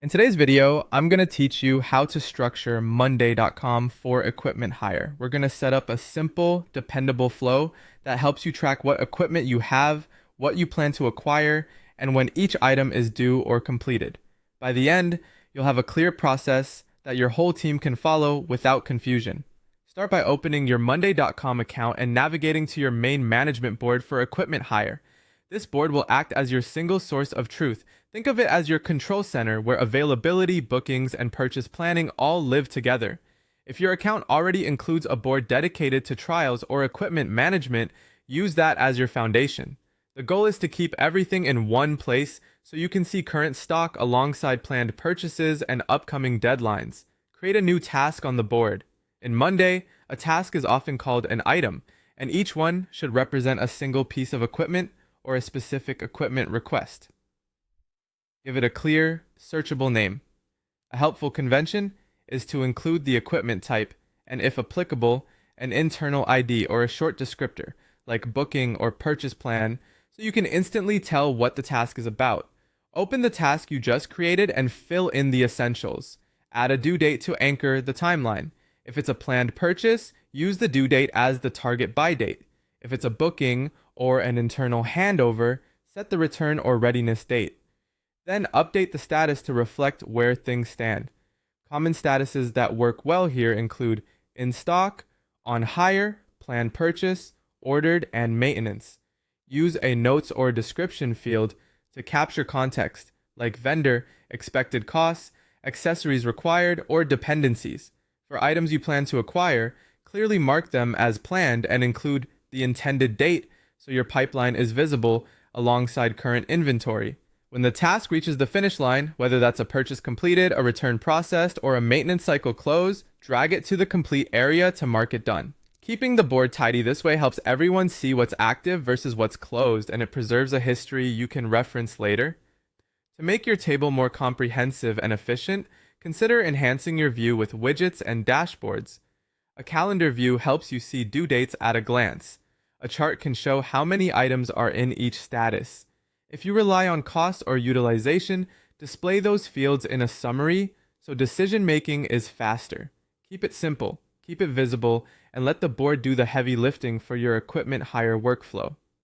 In today's video, I'm going to teach you how to structure Monday.com for equipment hire. We're going to set up a simple, dependable flow that helps you track what equipment you have, what you plan to acquire, and when each item is due or completed. By the end, you'll have a clear process that your whole team can follow without confusion. Start by opening your Monday.com account and navigating to your main management board for equipment hire. This board will act as your single source of truth. Think of it as your control center where availability, bookings, and purchase planning all live together. If your account already includes a board dedicated to trials or equipment management, use that as your foundation. The goal is to keep everything in one place so you can see current stock alongside planned purchases and upcoming deadlines. Create a new task on the board. In Monday, a task is often called an item, and each one should represent a single piece of equipment or a specific equipment request. Give it a clear, searchable name. A helpful convention is to include the equipment type and, if applicable, an internal ID or a short descriptor, like booking or purchase plan, so you can instantly tell what the task is about. Open the task you just created and fill in the essentials. Add a due date to anchor the timeline. If it's a planned purchase, use the due date as the target buy date. If it's a booking or an internal handover, set the return or readiness date. Then update the status to reflect where things stand. Common statuses that work well here include in stock, on hire, planned purchase, ordered, and maintenance. Use a notes or description field to capture context, like vendor, expected costs, accessories required, or dependencies. For items you plan to acquire, clearly mark them as planned and include the intended date so your pipeline is visible alongside current inventory. When the task reaches the finish line, whether that's a purchase completed, a return processed, or a maintenance cycle close, drag it to the complete area to mark it done. Keeping the board tidy this way helps everyone see what's active versus what's closed, and it preserves a history you can reference later. To make your table more comprehensive and efficient, consider enhancing your view with widgets and dashboards. A calendar view helps you see due dates at a glance. A chart can show how many items are in each status. If you rely on cost or utilization, display those fields in a summary so decision making is faster. Keep it simple, keep it visible, and let the board do the heavy lifting for your equipment hire workflow.